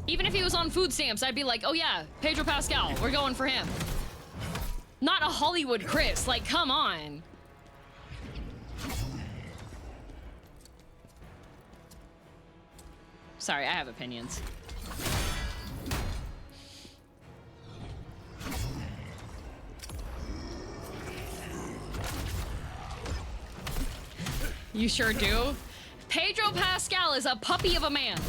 Even if he was on food stamps, I'd be like, oh yeah, Pedro Pascal, we're going for him. Not a Hollywood Chris, like, come on. Sorry, I have opinions. You sure do. Pedro Pascal is a puppy of a man.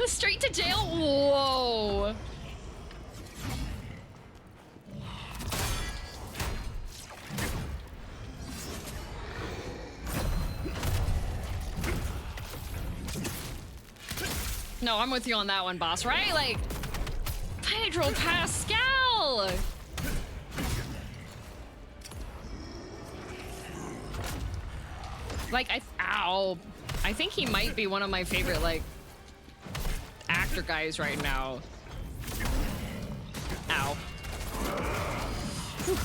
Straight to jail? Whoa. No, I'm with you on that one, boss, right? Like, Pedro Pascal! Like, ow. I think he might be one of my favorite, like, actor guys right now. Ow. Whew.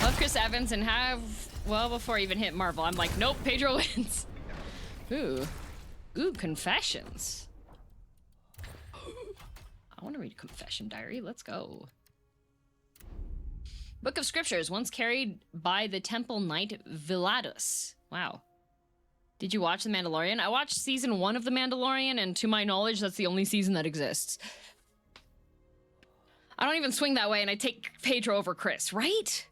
Love Chris Evans and have, well, before I even hit Marvel, I'm like, nope, Pedro wins. Ooh. Ooh, confessions. I want to read a confession diary. Let's go. Book of Scriptures, once carried by the temple knight Viladus. Wow. Did you watch The Mandalorian? I watched season 1 of The Mandalorian, and to my knowledge, that's the only season that exists. I don't even swing that way, and I take Pedro over Chris, right?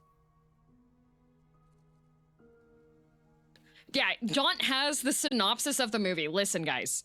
Yeah, Jaunt has the synopsis of the movie. Listen, guys.